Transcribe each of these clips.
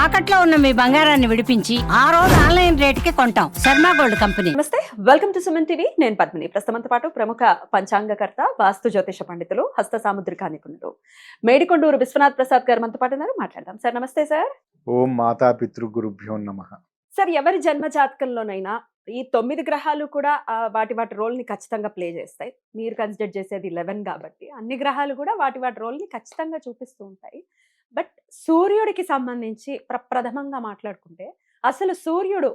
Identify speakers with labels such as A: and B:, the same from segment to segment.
A: తాకట్లో ఉన్న మీ బంగారాన్ని విడిపించి ఆ రోజు ఆన్లైన్ రేటుకి కొంటాం. Sharma gold company.
B: నమస్తే, వెల్కమ్ టు సుమన్ టీవీ. నేను పద్మిని. ప్రస్తుతంతో పాటు ప్రముఖ పంచాంగకర్త, వాస్తు జ్యోతిష పండితులు, హస్త సాముద్రిక నిపుణులు మేడికొండూరు విశ్వనాథ్ ప్రసాద్ గారు మనతో పాటు ఉన్నారు. మాట్లాడదాం. సార్ నమస్తే. సార్
C: ఓం మాతా పితృ గురుభ్యో నమః.
B: సార్, ఎవరి జన్మ జాతకంలోనైనా ఈ 9 గ్రహాలు కూడా వాటి రోల్ ని ఖచ్చితంగా ప్లే చేస్తాయి. మీరు కన్సిడర్ చేసేది 11 కాబట్టి అన్ని గ్రహాలు కూడా వాటి రోల్ ని ఖచ్చితంగా చూపిస్తూ ఉంటాయి. బట్ సూర్యుడికి సంబంధించి ప్రప్రథమంగా మాట్లాడుకుంటే అసలు సూర్యుడు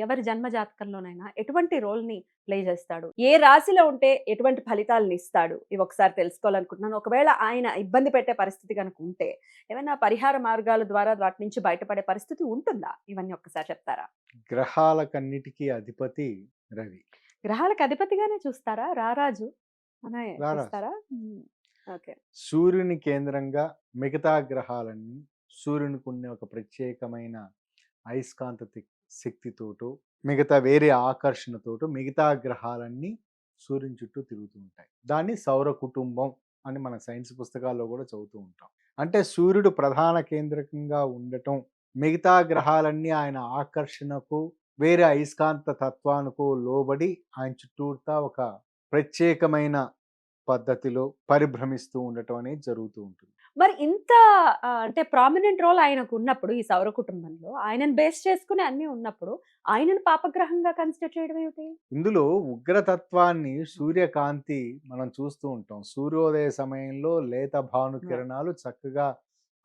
B: ఎవరి జన్మ జాతకంలోనైనా ఎటువంటి రోల్ ని ప్లే చేస్తాడు, ఏ రాశిలో ఉంటే ఎటువంటి ఫలితాలను ఇస్తాడు, ఇవి ఒకసారి తెలుసుకోవాలనుకుంటున్నాను. ఒకవేళ ఆయన ఇబ్బంది పెట్టే పరిస్థితి కనుక ఉంటే ఏమైనా పరిహార మార్గాల ద్వారా వాటి నుంచి బయటపడే పరిస్థితి ఉంటుందా? ఇవన్నీ ఒక్కసారి చెప్తారా?
C: గ్రహాలకన్నిటికీ అధిపతి రవి.
B: గ్రహాలకు అధిపతిగానే చూస్తారా? రారాజు అనే
C: రారాజు.
B: చూస్తారా? ఓకే.
C: సూర్యుని కేంద్రంగా మిగతా గ్రహాలన్నీ సూర్యునికి ఉన్న ఒక ప్రత్యేకమైన అయస్కాంత శక్తితోటో మిగతా వేరే ఆకర్షణతోటో మిగతా గ్రహాలన్నీ సూర్యుని చుట్టూ తిరుగుతూ ఉంటాయి. దాన్ని సౌర కుటుంబం అని మన సైన్స్ పుస్తకాల్లో కూడా చదువుతూ ఉంటాం. అంటే సూర్యుడు ప్రధాన కేంద్రకంగా ఉండటం, మిగతా గ్రహాలన్నీ ఆయన ఆకర్షణకు వేరే అయస్కాంత తత్వానికో లోబడి ఆయన చుట్టూతా ఒక ప్రత్యేకమైన పద్ధతిలో పరిభ్రమిస్తూ ఉండటం అనేది జరుగుతూ ఉంటుంది.
B: మరి ఇంత అంటే ప్రామినెంట్ రోల్ ఆయనకు ఉన్నప్పుడు ఈ సౌర కుటుంబంలో ఆయనను బేస్ చేసుకుని అన్ని ఉన్నప్పుడు ఆయనను పాపగ్రహంగా కన్సిడర్ చేయడం ఏమిటి?
C: ఇందులో ఉగ్రతత్వాన్ని సూర్యకాంతి మనం చూస్తూ ఉంటాం. సూర్యోదయ సమయంలో లేత భాను కిరణాలు చక్కగా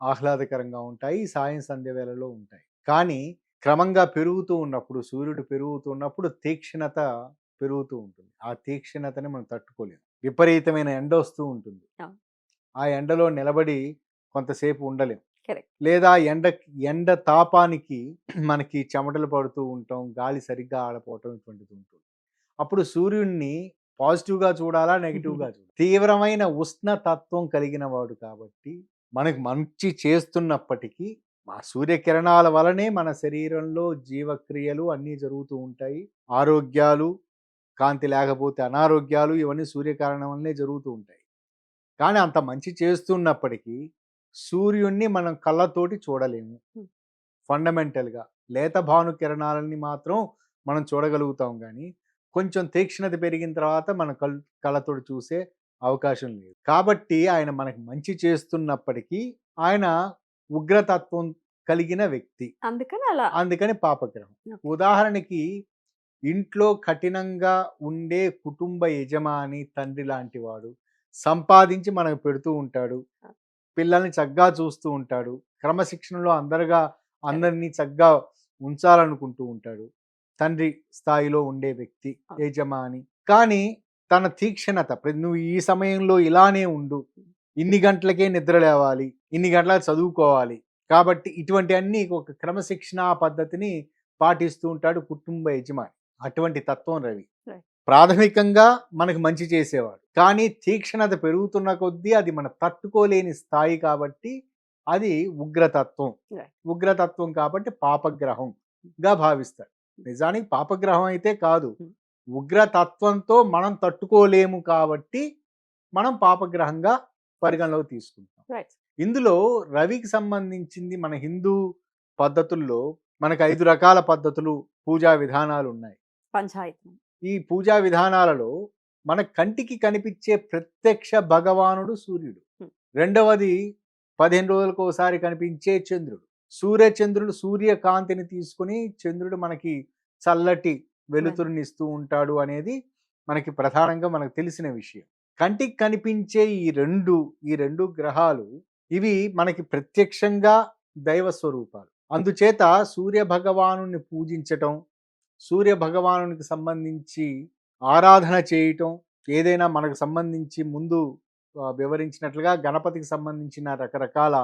C: ఆహ్లాదకరంగా ఉంటాయి, సాయం సంధ్య వేళలో ఉంటాయి. కానీ క్రమంగా పెరుగుతూ ఉన్నప్పుడు, సూర్యుడు పెరుగుతూ ఉన్నప్పుడు తీక్షణత పెరుగుతూ ఉంటుంది. ఆ తీక్షణతని మనం తట్టుకోలేము. విపరీతమైన ఎండ వస్తూ ఉంటుంది. ఆ ఎండలో నిలబడి కొంతసేపు ఉండలేం. లేదా ఎండ తాపానికి మనకి చెమటలు పడుతూ ఉంటాం, గాలి సరిగ్గా ఆడపోవటం ఇటువంటిది ఉంటుంది. అప్పుడు సూర్యుడిని పాజిటివ్గా చూడాలా, నెగిటివ్గా చూడాలి? తీవ్రమైన ఉష్ణతత్వం కలిగిన వాడు కాబట్టి మనకు మంచి చేస్తున్నప్పటికీ ఆ సూర్యకిరణాల వలనే మన శరీరంలో జీవక్రియలు అన్నీ జరుగుతూ ఉంటాయి. ఆరోగ్యాలు, కాంతి లేకపోతే అనారోగ్యాలు, ఇవన్నీ సూర్యకారణం వల్లనే జరుగుతూ ఉంటాయి. కానీ అంత మంచి చేస్తున్నప్పటికీ సూర్యుడిని మనం కళ్ళతోటి చూడలేము. ఫండమెంటల్గా లేత భాను కిరణాలని మాత్రం మనం చూడగలుగుతాం, కానీ కొంచెం తీక్షణత పెరిగిన తర్వాత మన కళ్ళతోటి చూసే అవకాశం లేదు. కాబట్టి ఆయన మనకు మంచి చేస్తున్నప్పటికీ ఆయన ఉగ్రతత్వం కలిగిన వ్యక్తి, అందుకని పాపగ్రహం. ఉదాహరణకి ఇంట్లో కఠినంగా ఉండే కుటుంబ యజమాని, తండ్రి లాంటి వాడు సంపాదించి మనకు పెడుతూ ఉంటాడు, పిల్లల్ని చక్కగా చూస్తూ ఉంటాడు, క్రమశిక్షణలో అందరినీ చక్కగా ఉంచాలనుకుంటూ ఉంటాడు. తండ్రి స్థాయిలో ఉండే వ్యక్తి యజమాని. కానీ తన తీక్షణత, నువ్వు ఈ సమయంలో ఇలానే ఉండు, ఇన్ని గంటలకే నిద్ర లేవాలి, ఇన్ని గంటలకు చదువుకోవాలి, కాబట్టి ఇటువంటి అన్ని ఒక క్రమశిక్షణా పద్ధతిని పాటిస్తూ ఉంటాడు కుటుంబ యజమాని. అటువంటి తత్వం రవి. ప్రాథమికంగా మనకు మంచి చేసేవాడు, కానీ తీక్షణత పెరుగుతున్న కొద్దీ అది మనం తట్టుకోలేని స్థాయి కాబట్టి అది ఉగ్రతత్వం. ఉగ్రతత్వం కాబట్టి పాపగ్రహంగా భావిస్తాడు. నిజానికి పాపగ్రహం అయితే కాదు, ఉగ్రతత్వంతో మనం తట్టుకోలేము కాబట్టి మనం పాపగ్రహంగా పరిగణలోకి తీసుకుంటాం. ఇందులో రవికి సంబంధించింది మన హిందూ పద్ధతుల్లో మనకు 5 రకాల పద్ధతులు, పూజా విధానాలు ఉన్నాయి.
B: పంచాయతీ.
C: ఈ పూజా విధానాలలో మన కంటికి కనిపించే ప్రత్యక్ష భగవానుడు సూర్యుడు. రెండవది 15 రోజులకు ఒకసారి కనిపించే చంద్రుడు. సూర్యకాంతిని తీసుకుని చంద్రుడు మనకి చల్లటి వెలుతురుని ఇస్తూ ఉంటాడు అనేది మనకి ప్రధానంగా మనకు తెలిసిన విషయం. కంటికి కనిపించే ఈ రెండు గ్రహాలు ఇవి మనకి ప్రత్యక్షంగా దైవ స్వరూపాలు. అందుచేత సూర్య భగవానుని పూజించటం, సూర్య భగవానునికి సంబంధించి ఆరాధన చేయటం, ఏదైనా మనకు సంబంధించి ముందు వివరించినట్లుగా గణపతికి సంబంధించిన రకరకాల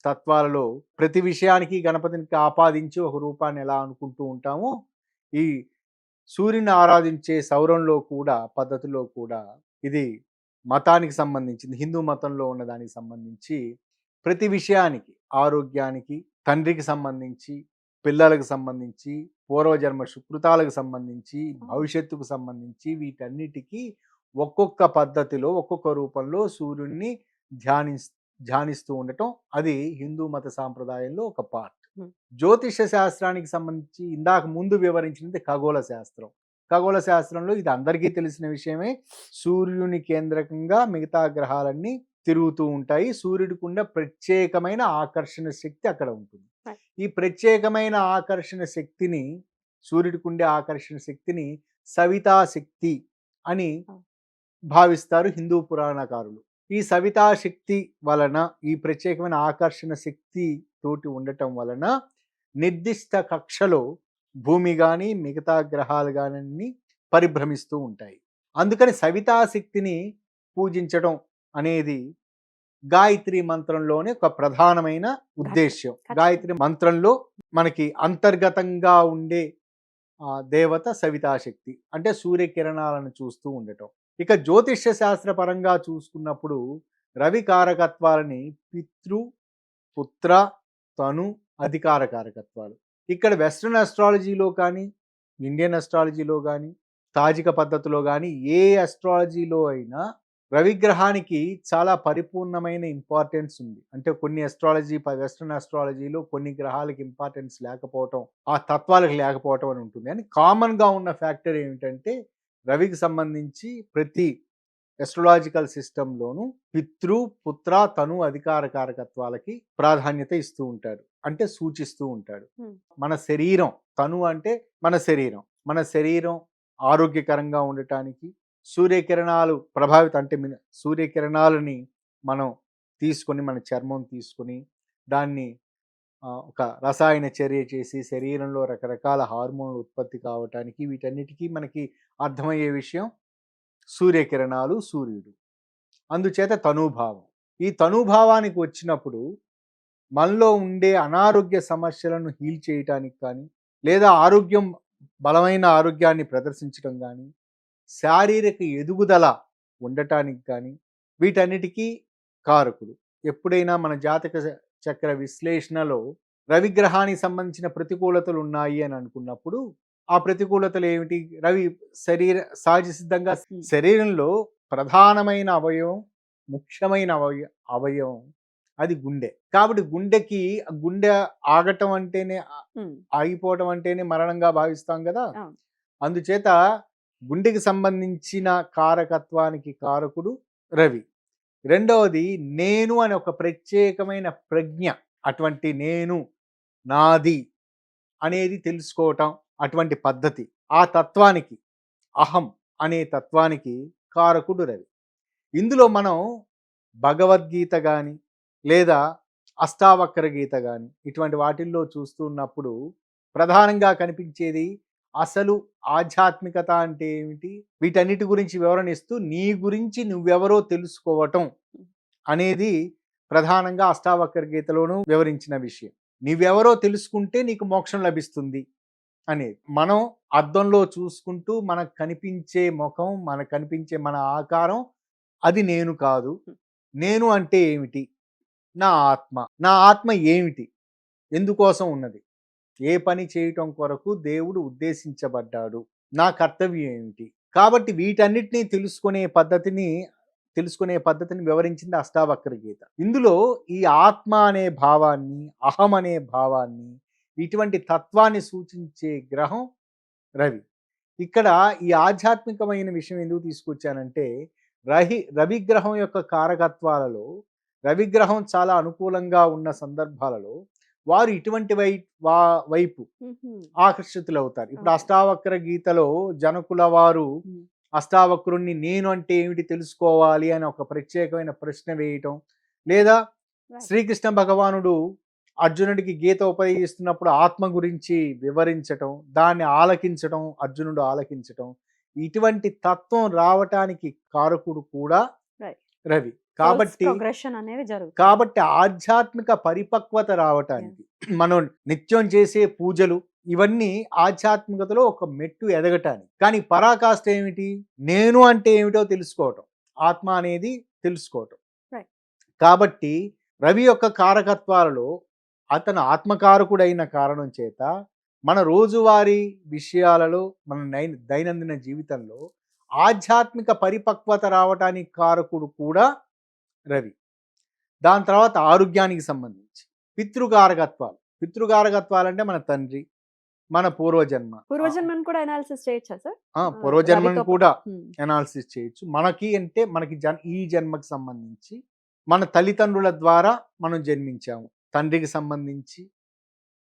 C: తత్వాలలో ప్రతి విషయానికి గణపతికి ఆపాదించి ఒక రూపాన్ని ఎలా అనుకుంటూ ఉంటామో, ఈ సూర్యుని ఆరాధించే సౌరంలో కూడా పద్ధతిలో కూడా ఇది మతానికి సంబంధించింది. హిందూ మతంలో ఉన్న దానికి సంబంధించి ప్రతి విషయానికి, ఆరోగ్యానికి, తండ్రికి సంబంధించి, పిల్లలకు సంబంధించి, పూర్వజన్మ సుకృతాలకు సంబంధించి, భవిష్యత్తుకు సంబంధించి, వీటన్నిటికీ ఒక్కొక్క పద్ధతిలో ఒక్కొక్క రూపంలో సూర్యుడిని ధ్యానిస్తూ ఉండటం అది హిందూ మత సాంప్రదాయంలో ఒక పార్ట్.
B: హ్మ్.
C: జ్యోతిష శాస్త్రానికి సంబంధించి ఇందాక ముందు వివరించినది ఖగోళ శాస్త్రం. ఖగోళ శాస్త్రంలో ఇది అందరికీ తెలిసిన విషయమే. సూర్యుని కేంద్రకంగా మిగతా గ్రహాలన్నీ తిరుగుతూ ఉంటాయి. సూర్యుడికి ఉన్న ప్రత్యేకమైన ఆకర్షణ శక్తి అక్కడ ఉంటుంది.
B: Right.
C: ఈ ప్రత్యేకమైన ఆకర్షణ శక్తిని, సూర్యుడికి ఉండే ఆకర్షణ శక్తిని సవితా శక్తి అని
B: Oh.
C: భావిస్తారు హిందూ పురాణకారులు. ఈ సవితా శక్తి వలన, ఈ ప్రత్యేకమైన ఆకర్షణ శక్తి తోటి ఉండటం వలన నిర్దిష్ట కక్షలో భూమి గాని మిగతా గ్రహాలు గాని పరిభ్రమిస్తూ ఉంటాయి. అందుకని సవితా శక్తిని పూజించడం అనేది గాయత్రి మంత్రంలోనే ఒక ప్రధానమైన ఉద్దేశ్యం.
B: ఖచ్చితంగా.
C: గాయత్రి మంత్రంలో మనకి అంతర్గతంగా ఉండే దేవత సవితాశక్తి, అంటే సూర్యకిరణాలను చూస్తూ ఉండటం. ఇక జ్యోతిష్య శాస్త్ర పరంగా చూసుకున్నప్పుడు రవి కారకత్వాలని పితృ, పుత్ర, తను, అధికార కారకత్వాలు. ఇక్కడ వెస్ట్రన్ అస్ట్రాలజీలో కానీ, ఇండియన్ అస్ట్రాలజీలో కానీ, తాజిక పద్ధతిలో కానీ, ఏ అస్ట్రాలజీలో అయినా రవిగ్రహానికి చాలా పరిపూర్ణమైన ఇంపార్టెన్స్ ఉంది. అంటే కొన్ని వెస్ట్రన్ అస్ట్రాలజీలో కొన్ని గ్రహాలకు ఇంపార్టెన్స్ లేకపోవటం, ఆ తత్వాలకు లేకపోవటం అని ఉంటుంది. అని కామన్గా ఉన్న ఫ్యాక్టర్ ఏమిటంటే రవికి సంబంధించి ప్రతి ఎస్ట్రలాజికల్ సిస్టంలోనూ పితృ, పుత్ర, తను, అధికార కారకత్వాలకి ప్రాధాన్యత ఇస్తూ ఉంటాడు, అంటే సూచిస్తూ ఉంటాడు. మన శరీరం, తను అంటే మన శరీరం ఆరోగ్యకరంగా ఉండటానికి సూర్యకిరణాలు ప్రభావితం, అంటే సూర్యకిరణాలని మనం తీసుకొని, మన చర్మం తీసుకొని దాన్ని ఒక రసాయన చర్య చేసి శరీరంలో రకరకాల హార్మోన్లు ఉత్పత్తి కావటానికి, వీటన్నిటికీ మనకి అర్థమయ్యే విషయం సూర్యకిరణాలు, సూర్యుడు. అందుచేత తనూభావం. ఈ తనూభావానికి వచ్చినప్పుడు మనలో ఉండే అనారోగ్య సమస్యలను హీల్ చేయటానికి కానీ, లేదా బలమైన ఆరోగ్యాన్ని ప్రదర్శించడం కానీ, శారీరక ఎదుగుదల ఉండటానికి కానీ, వీటన్నిటికీ కారకుడు. ఎప్పుడైనా మన జాతక చక్ర విశ్లేషణలో రవిగ్రహానికి సంబంధించిన ప్రతికూలతలు ఉన్నాయి అని అనుకున్నప్పుడు, ఆ ప్రతికూలతలు ఏమిటి? రవి సహజ సిద్ధంగా శరీరంలో ప్రధానమైన అవయవం, ముఖ్యమైన అవయవం అది గుండె. కాబట్టి గుండె ఆగటం అంటేనే, ఆగిపోవటం అంటేనే మరణంగా భావిస్తాం కదా. అందుచేత గుండెకి సంబంధించిన కారకత్వానికి కారకుడు రవి. రెండవది నేను అనే ఒక ప్రత్యేకమైన ప్రజ్ఞ, అటువంటి నేను, నాది అనేది తెలుసుకోవటం, అటువంటి పద్ధతి, ఆ తత్వానికి, అహం అనే తత్వానికి కారకుడు రవి. ఇందులో మనం భగవద్గీత కానీ, లేదా అష్టావక్ర గీత కానీ, ఇటువంటి వాటిల్లో చూస్తున్నప్పుడు ప్రధానంగా కనిపించేది అసలు ఆధ్యాత్మికత అంటే ఏమిటి, వీటన్నిటి గురించి వివరణ ఇస్తూ నీ గురించి నువ్వెవరో తెలుసుకోవటం అనేది ప్రధానంగా అష్టావక్ర గీతలోనూ వివరించిన విషయం. నువ్వెవరో తెలుసుకుంటే నీకు మోక్షం లభిస్తుంది అనేది. మనం అద్దంలో చూసుకుంటూ మనకు కనిపించే ముఖం, మనకు కనిపించే మన ఆకారం అది నేను కాదు. నేను అంటే ఏమిటి? నా ఆత్మ ఏమిటి? ఎందుకోసం ఉన్నది? ఏ పని చేయటం కొరకు దేవుడు ఉద్దేశించబడ్డాడు? నా కర్తవ్యం ఏమిటి? కాబట్టి వీటన్నిటినీ తెలుసుకునే పద్ధతిని వివరించింది అష్టావక్ర గీత. ఇందులో ఈ ఆత్మ అనే భావాన్ని, అహం అనే భావాన్ని, ఇటువంటి తత్వాన్ని సూచించే గ్రహం రవి. ఇక్కడ ఈ ఆధ్యాత్మికమైన విషయం ఎందుకు తీసుకొచ్చానంటే, రవిగ్రహం యొక్క కారకత్వాలలో రవిగ్రహం చాలా అనుకూలంగా ఉన్న సందర్భాలలో వారు ఇటువంటి వైపు ఆకర్షితులవుతారు. ఇప్పుడు అష్టావక్ర గీతలో జనకుల వారు అష్టావక్రుణ్ణి నేను అంటే ఏమిటి తెలుసుకోవాలి అని ఒక ప్రత్యేకమైన ప్రశ్న వేయటం, లేదా శ్రీకృష్ణ భగవానుడు అర్జునుడికి గీత ఉపయోగిస్తున్నప్పుడు ఆత్మ గురించి వివరించటం, దాన్ని ఆలకించటం, అర్జునుడు ఆలకించటం, ఇటువంటి తత్వం రావటానికి కారకుడు కూడా రవి. కాబట్టి ఆధ్యాత్మిక పరిపక్వత రావటానికి మనం నిత్యం చేసే పూజలు ఇవన్నీ ఆధ్యాత్మికతలో ఒక మెట్టు ఎదగటానికి. కానీ పరాకాష్ఠ ఏమిటి? నేను అంటే ఏమిటో తెలుసుకోవటం, ఆత్మ అనేది తెలుసుకోవటం. కాబట్టి రవి యొక్క కారకత్వాలలో అతను ఆత్మకారకుడైన కారణం చేత మన రోజువారీ విషయాలలో, మన దైనందిన జీవితంలో ఆధ్యాత్మిక పరిపక్వత రావటానికి కారకుడు కూడా రవి. దాని తర్వాత ఆరోగ్యానికి సంబంధించి పితృకారకత్వాలు, పితృకారకత్వాలంటే మన తండ్రి, మన పూర్వజన్మ.
B: పూర్వజన్మను కూడా అనాలిసిస్ చేయొచ్చా సార్?
C: పూర్వజన్మను
B: రవితో
C: కూడా
B: ఉమ్,
C: అనాలిసిస్ చేయొచ్చు. మనకి అంటే మనకి ఈ జన్మకి సంబంధించి మన తల్లిదండ్రుల ద్వారా మనం జన్మించాము. తండ్రికి సంబంధించి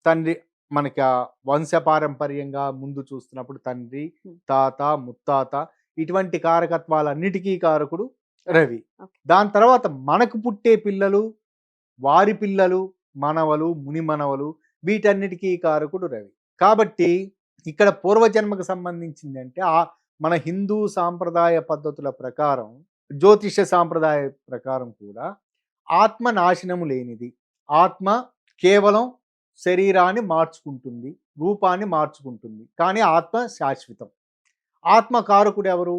C: తండ్రి మనకి ఆ వంశపారంపర్యంగా ముందు చూస్తున్నప్పుడు తండ్రి, తాత, ముత్తాత ఇటువంటి కారకత్వాలన్నిటికీ కారకుడు రవి.
B: ఓకే.
C: దాని తర్వాత మనకు పుట్టే పిల్లలు, వారి పిల్లలు, మనవలు, ముని మనవలు వీటన్నిటికీ కారకుడు రవి. కాబట్టి ఇక్కడ పూర్వజన్మకు సంబంధించింది అంటే మన హిందూ సాంప్రదాయ పద్ధతుల ప్రకారం, జ్యోతిష సాంప్రదాయ ప్రకారం కూడా ఆత్మ నాశనము లేనిది. ఆత్మ కేవలం శరీరాన్ని మార్చుకుంటుంది, రూపాన్ని మార్చుకుంటుంది, కానీ ఆత్మ శాశ్వతం. ఆత్మ కారకుడు ఎవరు?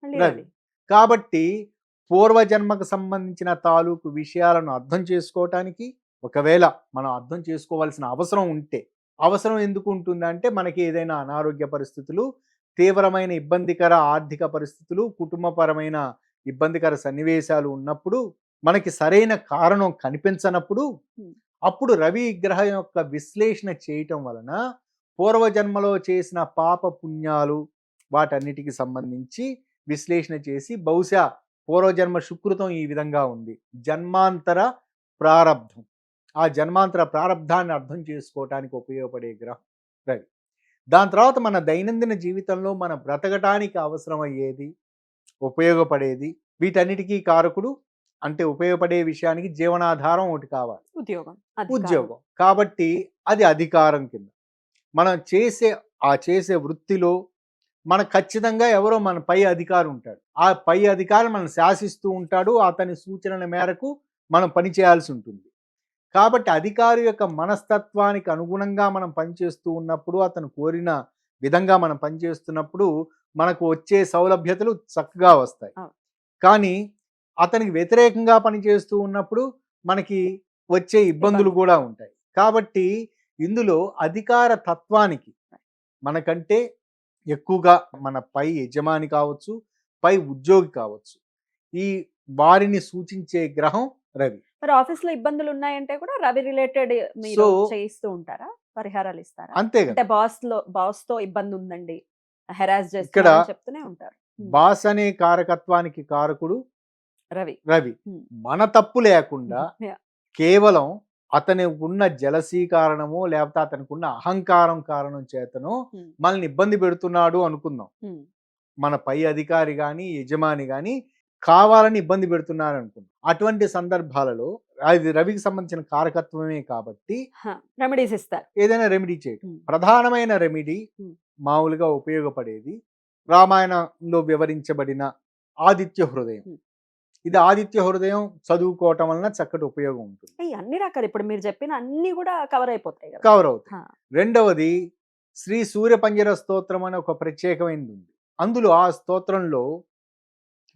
B: మళ్ళీ
C: రవి.
B: రవి.
C: కాబట్టి పూర్వజన్మకు సంబంధించిన తాలూకు విషయాలను అర్థం చేసుకోవటానికి, ఒకవేళ మనం అర్థం చేసుకోవాల్సిన అవసరం ఉంటే, అవసరం ఎందుకు ఉంటుందంటే మనకి ఏదైనా అనారోగ్య పరిస్థితులు, తీవ్రమైన ఇబ్బందికర ఆర్థిక పరిస్థితులు, కుటుంబపరమైన ఇబ్బందికర సన్నివేశాలు ఉన్నప్పుడు, మనకి సరైన కారణం కనిపించనప్పుడు, అప్పుడు రవి గ్రహం యొక్క విశ్లేషణ చేయటం వలన పూర్వజన్మలో చేసిన పాప పుణ్యాలు వాటన్నిటికి సంబంధించి విశ్లేషణ చేసి, బహుశా పూర్వజన్మ సుకృతం ఈ విధంగా ఉంది, జన్మాంతర ప్రారబ్ధం, ఆ జన్మాంతర ప్రారబ్ధాన్ని అర్థం చేసుకోవటానికి ఉపయోగపడే గ్రహం రవి. దాని తర్వాత మన దైనందిన జీవితంలో మన బ్రతకటానికి అవసరమయ్యేది, ఉపయోగపడేది, వీటన్నిటికీ కారకుడు అంటే ఉపయోగపడే విషయానికి జీవనాధారం ఒకటి కావాలి,
B: ఉద్యోగం.
C: ఉద్యోగం. కాబట్టి అది అధికారం కింద. మనం చేసే వృత్తిలో మనకు ఖచ్చితంగా ఎవరో మన పై అధికారి ఉంటాడు. ఆ పై అధికారి మనం శాసిస్తూ ఉంటాడు. అతని సూచనల మేరకు మనం పని చేయాల్సి ఉంటుంది. కాబట్టి అధికారి యొక్క మనస్తత్వానికి అనుగుణంగా మనం పనిచేస్తూ ఉన్నప్పుడు, అతను కోరిన విధంగా మనం పనిచేస్తున్నప్పుడు మనకు వచ్చే సౌలభ్యతలు చక్కగా వస్తాయి. కానీ అతనికి వ్యతిరేకంగా పనిచేస్తూ ఉన్నప్పుడు మనకి వచ్చే ఇబ్బందులు కూడా ఉంటాయి. కాబట్టి ఇందులో అధికార తత్వానికి మనకంటే ఎక్కువగా మన పై యజమాని కావచ్చు, పై ఉద్యోగి కావచ్చు, ఈ వారిని సూచించే గ్రహం రవి.
B: మరి ఆఫీస్ లో ఇబ్బందులు ఉన్నాయంటే కూడా రవి రిలేటెడ్ మీరు చేయిస్తూ ఉంటారా? పరిహారాలు ఇస్తారా?
C: అంతే
B: అంటే
C: కదా.
B: బాస్ తో ఇబ్బంది ఉందండి, హెరాస్
C: ఇక్కడ
B: చేస్తున్నారు చెప్తూనే ఉంటారు.
C: బాస్ అనే కారకత్వానికి కారకుడు
B: రవి.
C: రవి. మన తప్పు లేకుండా కేవలం అతని ఉన్న జలసీ కారణమో లేకపోతే అతనికి ఉన్న అహంకారం కారణం చేతనో మనల్ని ఇబ్బంది పెడుతున్నాడు అనుకుందాం. మన పై అధికారి కానీ యజమాని కానీ కావాలని ఇబ్బంది పెడుతున్నారు అనుకుందాం. అటువంటి సందర్భాలలో అది రవికి సంబంధించిన కారకత్వమే కాబట్టి
B: రెమెడీస్ ఇస్తారు.
C: ఏదైనా రెమెడీ చేయటం. ప్రధానమైన రెమెడీ మామూలుగా ఉపయోగపడేది రామాయణంలో వివరించబడిన ఆదిత్య హృదయం. ఇది ఆదిత్య హృదయం చదువుకోవటం వలన చక్కటి ఉపయోగం ఉంటుంది.
B: అన్ని రకాలు ఇప్పుడు మీరు చెప్పిన అన్ని కూడా కవర్ అయిపోతాయి కదా.
C: కవర్ అవుతాయి. రెండవది శ్రీ సూర్యపంజర స్తోత్రం అనే ఒక ప్రత్యేకమైనది ఉంది. అందులో ఆ స్తోత్రంలో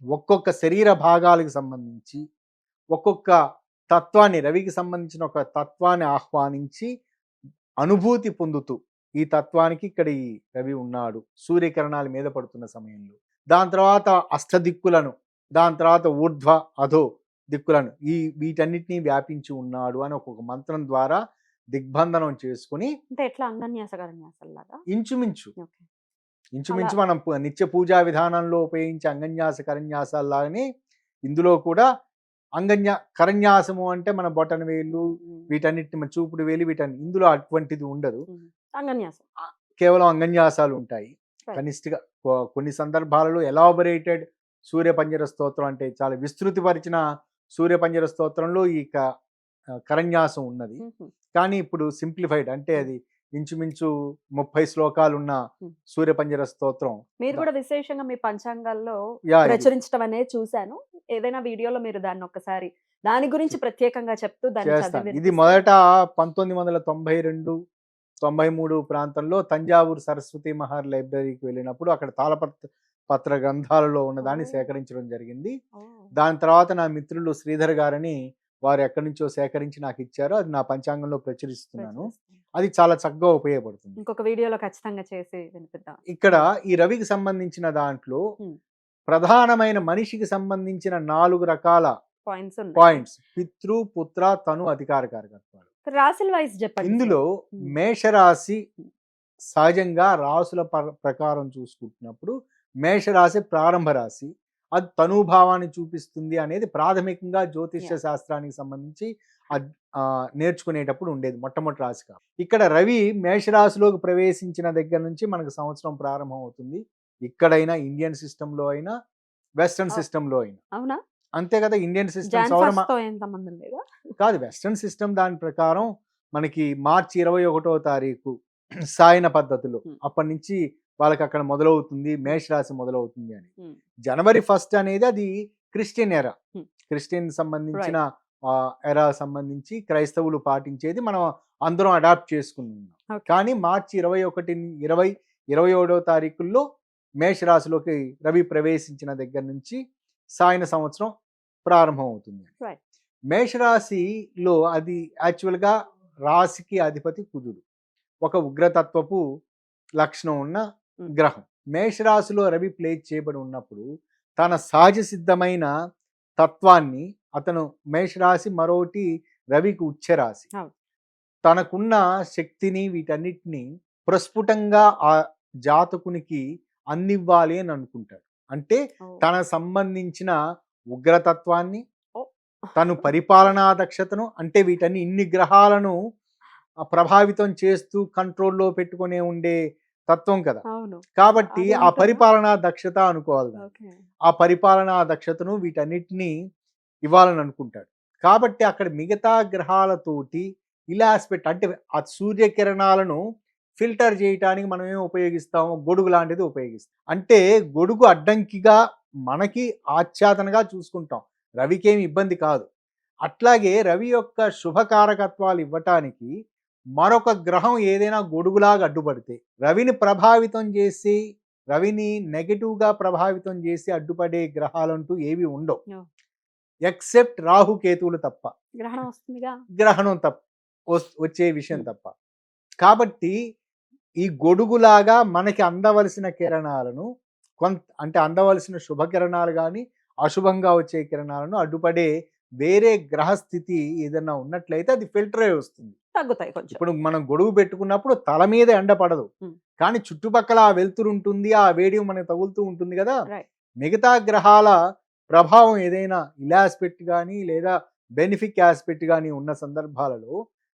C: ఒక్కొక్క శరీర భాగాలకు సంబంధించి ఒక్కొక్క తత్వాన్ని, రవికి సంబంధించిన ఒక తత్వాన్ని ఆహ్వానించి అనుభూతి పొందుతూ, ఈ తత్వానికి ఇక్కడ ఈ రవి ఉన్నాడు సూర్యకిరణాల మీద పడుతున్న సమయంలో, దాని తర్వాత అష్టదిక్కులను, దాని తర్వాత ఊర్ధ్వ అధో దిక్కులను వీటన్నిటినీ వ్యాపించి ఉన్నాడు అని ఒక్కొక్క మంత్రం ద్వారా దిగ్బంధనం చేసుకుని,
B: అంటే ఎట్లా అంగన్యాసలాగా
C: ఇంచుమించు మనం నిత్య పూజా విధానంలో ఉపయోగించే అంగన్యాస కరన్యాసాలాగానే ఇందులో కూడా కరన్యాసము అంటే మన బొటన వేలు, వీటన్నిటిని మన చూపుడు వేలు, ఇందులో అటువంటిది ఉండదు.
B: అంగన్యాసం
C: కేవలం అంగన్యాసాలు ఉంటాయి. కనిష్ఠగా కొన్ని సందర్భాలలో ఎలాబొరేటెడ్ సూర్యపంజర స్తోత్రం అంటే చాలా విస్తృతిపరిచిన సూర్యపంజర స్తోత్రంలో ఈ కరన్యాసం ఉన్నది. కానీ ఇప్పుడు సింప్లిఫైడ్ అంటే అది ఇంచుమించు 30 శ్లోకాలు ఉన్న సూర్యపంజర స్తోత్రం.
B: మీరు కూడా విశేషంగా మీ పంచాంగాల్లో ప్రచురించడం అనేది చూశాను. ఏదైనా వీడియోలో మీరు దాన్ని ఒక్కసారి దాని గురించి ప్రత్యేకంగా చెప్తూ దాన్ని
C: ఇది మొదట 1992, 93 ప్రాంతంలో తంజావూరు సరస్వతి మహల్ లైబ్రరీకి వెళ్ళినప్పుడు అక్కడ తాళపత్ర గ్రంథాలలో ఉన్నదాన్ని సేకరించడం జరిగింది. దాని తర్వాత నా మిత్రులు శ్రీధర్ గారని వారు ఎక్కడి నుంచో సేకరించి నాకు ఇచ్చారు. అది నా పంచాంగంలో ప్రచురిస్తున్నాను. అది చాలా చక్కగా ఉపయోగపడుతుంది.
B: ఇంకొక వీడియోలో ఖచ్చితంగా చేసి వినిపిద్దాం.
C: ఇక్కడ ఈ రవికి సంబంధించిన దాంట్లో ప్రధానమైన మనిషికి సంబంధించిన 4 రకాల పాయింట్స్ పితృ, పుత్ర, తను, అధికార కారకత్వాలు.
B: రాశుల వైజ్ చెప్పండి
C: ఇందులో
B: ఉమ్.
C: మేషరాశి సహజంగా రాసుల ప్రకారం చూసుకుంటున్నప్పుడు మేషరాశి ప్రారంభ రాశి, అది తనూభావాన్ని చూపిస్తుంది అనేది ప్రాథమికంగా జ్యోతిష్య శాస్త్రానికి సంబంధించి నేర్చుకునేటప్పుడు ఉండేది మొట్టమొదటి రాశి కాదు. ఇక్కడ రవి మేషరాశిలోకి ప్రవేశించిన దగ్గర నుంచి మనకు సంవత్సరం ప్రారంభం అవుతుంది. ఇక్కడైనా ఇండియన్ సిస్టంలో అయినా వెస్టర్న్ సిస్టంలో అయినా.
B: అవునా?
C: అంతే కదా, ఇండియన్ సిస్టమ్
B: జాన్ ఫస్ట్ తో ఏం సంబంధం లేదా?
C: కాదు, వెస్టర్న్ సిస్టమ్ దాని ప్రకారం మనకి మార్చి 21వ తారీఖు సాయన పద్ధతిలో అప్పటి నుంచి వాళ్ళకి అక్కడ మొదలవుతుంది, మేషరాశి మొదలవుతుంది అని. జనవరి 1 అనేది అది క్రిస్టియన్ ఎరా, క్రిస్టియన్ సంబంధించిన ఎరా సంబంధించి క్రైస్తవులు పాటించేది మనం అందరం అడాప్ట్ చేసుకున్నాం. కానీ మార్చి 21 తారీఖుల్లో మేషరాశిలోకి రవి ప్రవేశించిన దగ్గర నుంచి సాయన సంవత్సరం ప్రారంభం అవుతుంది. మేషరాశిలో అది యాక్చువల్గా రాశికి అధిపతి కుజుడు, ఒక ఉగ్రతత్వపు లక్షణం ఉన్న గ్రహం. మేషరాశిలో రవి ప్లేస్ చేయబడి ఉన్నప్పుడు తన సహజ సిద్ధమైన తత్వాన్ని అతను, మేషరాశి మరోటి రవికి ఉచ్చరాశి, తనకున్న శక్తిని వీటన్నిటిని ప్రస్ఫుటంగా ఆ జాతకునికి అందివ్వాలి అని అనుకుంటాడు. అంటే తన సంబంధించిన ఉగ్రతత్వాన్ని, తను పరిపాలనా దక్షతను, అంటే వీటన్ని ఇన్ని గ్రహాలను ప్రభావితం చేస్తూ కంట్రోల్లో పెట్టుకునే ఉండే తత్వం కదా. కాబట్టి ఆ పరిపాలనా దక్షత అనుకోవాలి. ఆ పరిపాలనా దక్షతను వీటన్నిటినీ ఇవ్వాలని అనుకుంటాడు. కాబట్టి అక్కడ మిగతా గ్రహాలతోటి ఇలా ఆస్పెక్ట్, అంటే ఆ సూర్యకిరణాలను ఫిల్టర్ చేయటానికి మనం ఏం ఉపయోగిస్తాము, గొడుగు లాంటిది ఉపయోగిస్తాం. అంటే గొడుగు అడ్డంకిగా మనకి ఆచ్ఛాదనగా చూసుకుంటాం, రవికేమి ఇబ్బంది కాదు. అట్లాగే రవి యొక్క శుభకారకత్వాలు ఇవ్వటానికి మరొక గ్రహం ఏదైనా గొడుగులాగా అడ్డుపడితే, రవిని ప్రభావితం చేసి, రవిని నెగటివ్గా ప్రభావితం చేసి అడ్డుపడే గ్రహాలంటూ ఏవి ఉండవు, ఎక్సెప్ట్ రాహుకేతువులు తప్ప. గ్రహణం తప్ప వచ్చే విషయం తప్ప. కాబట్టి ఈ గొడుగులాగా మనకి అందవలసిన కిరణాలను అంటే అందవలసిన శుభకిరణాలు కానీ అశుభంగా వచ్చే కిరణాలను అడ్డుపడే వేరే గ్రహస్థితి ఏదన్నా ఉన్నట్లయితే అది ఫిల్టర్ అయి వస్తుంది,
B: తగ్గుతాయి కొంచెం.
C: ఇప్పుడు మనం గొడుగు పెట్టుకున్నప్పుడు తల మీద ఎండ పడదు, కానీ చుట్టుపక్కల ఆ వెలుతురు ఉంటుంది, ఆ వేడి మనకు తగులుతూ ఉంటుంది కదా. మిగతా గ్రహాల ప్రభావం ఏదైనా ఇలా ఆస్పెక్ట్ కానీ లేదా బెనిఫిక్ ఆస్పెక్ట్ కానీ ఉన్న సందర్భాలలో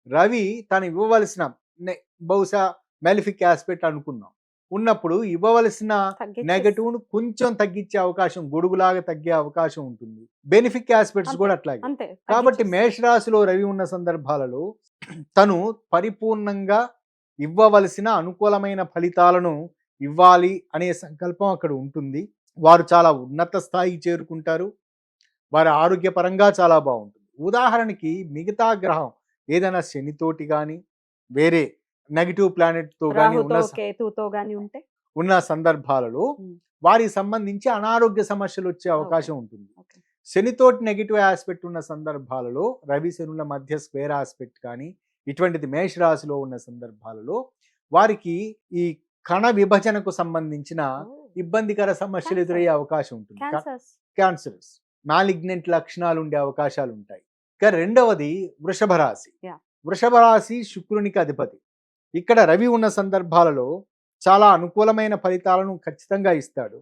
C: రవి తను ఇవ్వవలసిన, బహుశా మెలిఫిక్ ఆస్పెక్ట్ అనుకున్నాం, ఉన్నప్పుడు ఇవ్వవలసిన నెగటివ్ ను కొంచెం తగ్గించే అవకాశం, గొడుగులాగా తగ్గే అవకాశం ఉంటుంది. బెనిఫిక్ ఆస్పెక్ట్స్ కూడా అట్లాగే. కాబట్టి మేషరాశిలో రవి ఉన్న సందర్భాలలో తను పరిపూర్ణంగా ఇవ్వవలసిన అనుకూలమైన ఫలితాలను ఇవ్వాలి అనే సంకల్పం అక్కడ ఉంటుంది. వారు చాలా ఉన్నత స్థాయికి చేరుకుంటారు, వారి ఆరోగ్యపరంగా చాలా బాగుంటుంది. ఉదాహరణకి మిగతా గ్రహం ఏదైనా శనితోటి కానీ వేరే నెగిటివ్ ప్లానెట్ తో కానీ ఉన్న సందర్భాలలో వారికి సంబంధించి అనారోగ్య సమస్యలు వచ్చే అవకాశం ఉంటుంది. శనితోటి నెగిటివ్ ఆస్పెక్ట్ ఉన్న సందర్భాలలో, రవి శనుల మధ్య స్క్వేర్ ఆస్పెక్ట్ కానీ ఇటువంటిది మేషరాశిలో ఉన్న సందర్భాలలో వారికి ఈ కణ విభజనకు సంబంధించిన ఇబ్బందికర సమస్యలు ఎదురయ్యే అవకాశం ఉంటుంది. క్యాన్సరస్, మాలిగ్నెంట్ లక్షణాలు ఉండే అవకాశాలు ఉంటాయి. ఇక రెండవది వృషభ రాశి. వృషభ రాశి శుక్రునికి అధిపతి. ఇక్కడ రవి ఉన్న సందర్భాలలో చాలా అనుకూలమైన ఫలితాలను ఖచ్చితంగా ఇస్తాడు.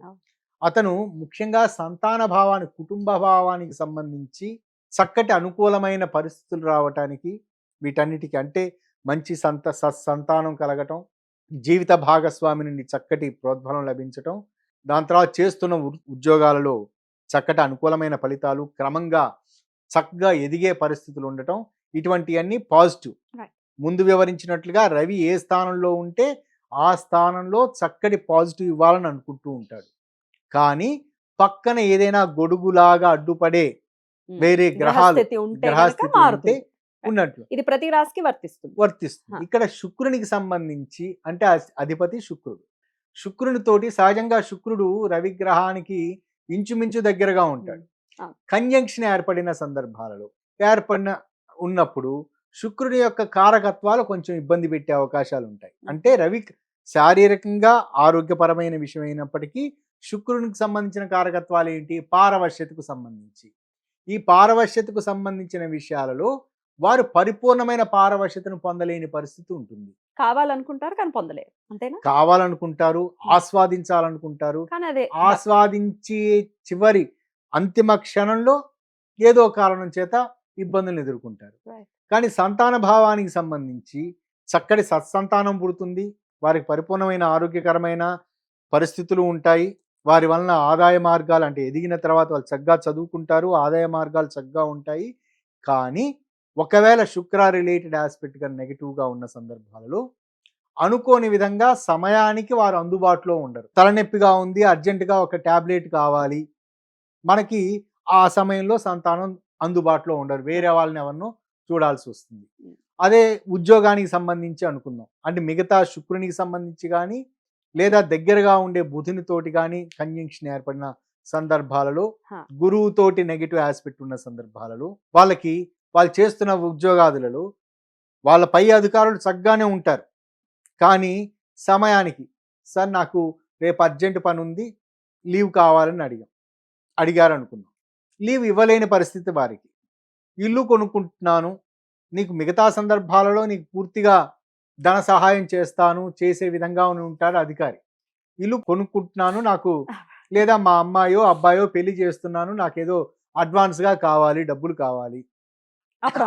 C: అతను ముఖ్యంగా సంతాన భావానికి, కుటుంబ భావానికి సంబంధించి చక్కటి అనుకూలమైన పరిస్థితులు రావటానికి, వీటన్నిటికీ అంటే మంచి సంతానం కలగటం, జీవిత భాగస్వామి నుండి చక్కటి ప్రోద్బలం లభించటం, దాని తర్వాత చేస్తున్న ఉద్యోగాలలో చక్కటి అనుకూలమైన ఫలితాలు, క్రమంగా చక్కగా ఎదిగే పరిస్థితులు ఉండటం, ఇటువంటివన్నీ పాజిటివ్. ముందు వివరించినట్లుగా రవి ఏ స్థానంలో ఉంటే ఆ స్థానంలో చక్కటి పాజిటివ్ ఇవ్వాలని అనుకుంటూ ఉంటాడు. కానీ పక్కన ఏదైనా గొడుగులాగా అడ్డుపడే వేరే గ్రహస్థితి ఉంటే ఉన్నట్లు
B: ఇది ప్రతి రాశికి
C: వర్తిస్తుంది. ఇక్కడ శుక్రునికి సంబంధించి, అంటే అధిపతి శుక్రుడు, శుక్రునితోటి సహజంగా శుక్రుడు రవి గ్రహానికి ఇంచుమించు దగ్గరగా ఉంటాడు. కంజంక్షన్ ఏర్పడిన సందర్భాలలో ఉన్నప్పుడు శుక్రుని యొక్క కారకత్వాలు కొంచెం ఇబ్బంది పెట్టే అవకాశాలు ఉంటాయి. అంటే రవి శారీరకంగా ఆరోగ్యపరమైన విషయం అయినప్పటికీ శుక్రునికి సంబంధించిన కారకత్వాలు ఏంటి, పారవశ్యతకు సంబంధించి. ఈ పారవశ్యతకు సంబంధించిన విషయాలలో వారు పరిపూర్ణమైన పారవశ్యతను పొందలేని పరిస్థితి ఉంటుంది.
B: కావాలనుకుంటారు కానీ పొందలేరు. అంతేనా?
C: కావాలనుకుంటారు, ఆస్వాదించాలనుకుంటారు.
B: కానీ అదే
C: ఆస్వాదించి చివరి అంతిమ క్షణంలో ఏదో కారణం చేత ఇబ్బందులను ఎదుర్కొంటారు.
B: Right.
C: కానీ సంతాన భావానికి సంబంధించి చక్కటి సత్సంతానం పుడుతుంది. వారికి పరిపూర్ణమైన ఆరోగ్యకరమైన పరిస్థితులు ఉంటాయి. వారి వలన ఆదాయ మార్గాలు అంటే ఎదిగిన తర్వాత వాళ్ళు చక్కగా చదువుకుంటారు. ఆదాయ మార్గాలు చక్కగా ఉంటాయి. కానీ ఒకవేళ శుక్ర రిలేటెడ్ ఆస్పెక్ట్ గా నెగిటివ్గా ఉన్న సందర్భాలలో అనుకోని విధంగా సమయానికి వారు అందుబాటులో ఉండరు. తలనొప్పిగా ఉంది, అర్జెంటుగా ఒక టాబ్లెట్ కావాలి, మనకి ఆ సమయంలో సంతానం అందుబాటులో ఉండరు. వేరే వాళ్ళని ఎవరినో చూడాల్సి వస్తుంది. అదే ఉద్యోగానికి సంబంధించి అనుకుందాం. అంటే మిగతా శుక్రునికి సంబంధించి కానీ లేదా దగ్గరగా ఉండే బుధునితోటి కానీ కంజంక్షన్ ఏర్పడిన సందర్భాలలో, గురువుతోటి నెగిటివ్ ఆస్పెక్ట్ ఉన్న సందర్భాలలో వాళ్ళు చేస్తున్న ఉద్యోగాదులలో వాళ్ళ పై అధికారులు చక్కగానే ఉంటారు. కానీ సమయానికి సార్ నాకు రేపు అర్జెంట్ పని ఉంది, లీవ్ కావాలని అడిగారు అనుకుందాం. లీవ్ ఇవ్వలేని పరిస్థితి వారికి. ఇల్లు కొనుక్కుంటున్నాను, నీకు మిగతా సందర్భాలలో నీకు పూర్తిగా ధన సహాయం చేస్తాను చేసే విధంగా ఉంటాడు అధికారి. ఇల్లు కొనుక్కుంటున్నాను నాకు, లేదా మా అమ్మాయో అబ్బాయో పెళ్లి చేస్తున్నాను, నాకేదో అడ్వాన్స్గా కావాలి, డబ్బులు కావాలి,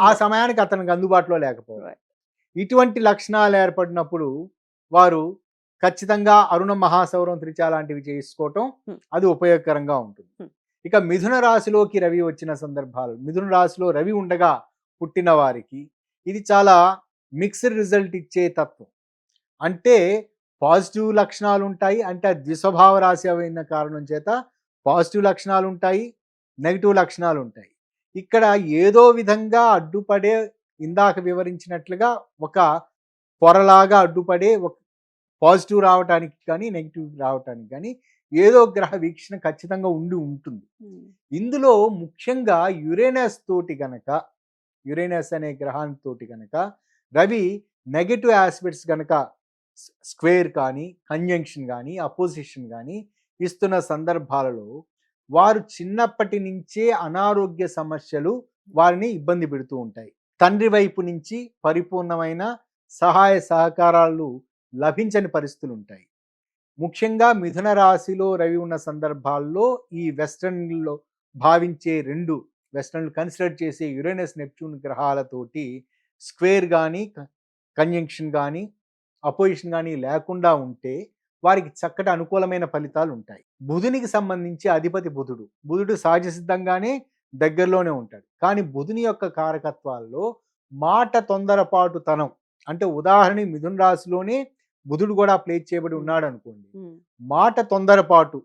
C: ఆ సమయానికి అతనికి అందుబాటులో లేకపోవాలి. ఇటువంటి లక్షణాలు ఏర్పడినప్పుడు వారు ఖచ్చితంగా అరుణ మహాసౌరం త్రిచ లాంటివి చేసుకోవటం అది ఉపయోగకరంగా ఉంటుంది. ఇక మిథున రాశిలోకి రవి వచ్చిన సందర్భాలు, మిథున రాశిలో రవి ఉండగా పుట్టిన వారికి ఇది చాలా మిక్స్డ్ రిజల్ట్ ఇచ్చే తత్వం. అంటే పాజిటివ్ లక్షణాలు ఉంటాయి, అంటే ద్విస్వభావ రాశి అయిన కారణం చేత పాజిటివ్ లక్షణాలు ఉంటాయి, నెగిటివ్ లక్షణాలు ఉంటాయి. ఇక్కడ ఏదో విధంగా అడ్డుపడే, ఇందాక వివరించినట్లుగా ఒక పొరలాగా అడ్డుపడే ఒక పాజిటివ్ రావటానికి కానీ నెగిటివ్ రావటానికి కానీ ఏదో గ్రహ వీక్షణ ఖచ్చితంగా ఉంటుంది. ఇందులో ముఖ్యంగా యురేనస్ అనే గ్రహానితోటి గనక రవి నెగటివ్ ఆస్పెక్ట్స్ గనక స్క్వేర్ కానీ కంజంక్షన్ కానీ అపోజిషన్ కానీ ఇస్తున్న సందర్భాలలో వారు చిన్నప్పటి నుంచే అనారోగ్య సమస్యలు వారిని ఇబ్బంది పెడుతూ ఉంటాయి. తండ్రి వైపు నుంచి పరిపూర్ణమైన సహాయ సహకారాలు లభించని పరిస్థితులు ఉంటాయి. ముఖ్యంగా మిథున రాశిలో రవి ఉన్న సందర్భాల్లో ఈ వెస్టర్న్లో భావించే వెస్టర్న్లు కన్సిడర్ చేసే యురేనస్ నెప్ట్యూన్ గ్రహాలతోటి స్క్వేర్ కానీ కంజంక్షన్ కానీ అపోజిషన్ కానీ లేకుండా ఉంటే వారికి చక్కటి అనుకూలమైన ఫలితాలు ఉంటాయి. బుధునికి సంబంధించి అధిపతి బుధుడు సహజ సిద్ధంగానే దగ్గరలోనే ఉంటాడు. కానీ బుధుని యొక్క కారకత్వాల్లో మాట తొందరపాటుతనం, అంటే ఉదాహరణ మిథున రాశిలోనే బుధుడు కూడా ప్లేస్ చేయబడి ఉన్నాడు అనుకోండి, మాట తొందరపాటు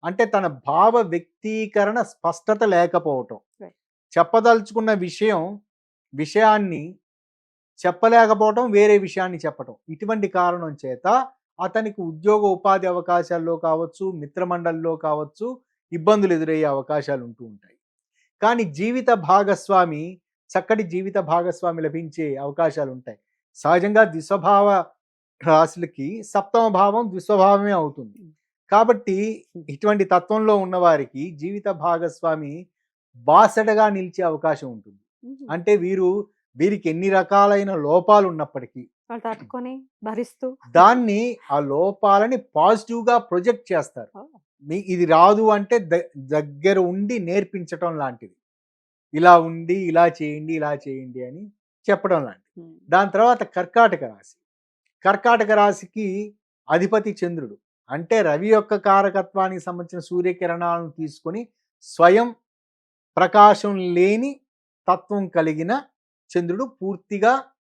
C: అంటే తన భావ వ్యక్తీకరణ స్పష్టత లేకపోవటం, చెప్పదలుచుకున్న విషయాన్ని చెప్పలేకపోవటం, వేరే విషయాన్ని చెప్పటం, ఇటువంటి కారణం చేత అతనికి ఉద్యోగ ఉపాధి అవకాశాల్లో కావచ్చు, మిత్రమండలిలో కావచ్చు ఇబ్బందులు ఎదురయ్యే అవకాశాలు ఉంటూ ఉంటాయి. కానీ చక్కటి జీవిత భాగస్వామి లభించే అవకాశాలు ఉంటాయి. సహజంగా ద్విస్వభావ రాశులకి సప్తమ భావం ద్విస్వభావమే అవుతుంది. కాబట్టి ఇటువంటి తత్వంలో ఉన్నవారికి జీవిత భాగస్వామి బాసటగా నిలిచే అవకాశం ఉంటుంది. అంటే వీరికి ఎన్ని రకాలైన లోపాలు ఉన్నప్పటికీ
B: తట్టుకొని భరిస్తూ
C: దాన్ని ఆ లోపాలని పాజిటివ్గా ప్రొజెక్ట్ చేస్తారు. ఇది రాదు అంటే దగ్గర ఉండి నేర్పించటం లాంటిది, ఇలా ఉండి ఇలా చేయండి అని చెప్పడం లాంటిది. దాని తర్వాత కర్కాటక రాశికి అధిపతి చంద్రుడు, అంటే రవి యొక్క కారకత్వానికి సంబంధించిన సూర్యకిరణాలను తీసుకొని స్వయం ప్రకాశం లేని తత్వం కలిగిన చంద్రుడు పూర్తిగా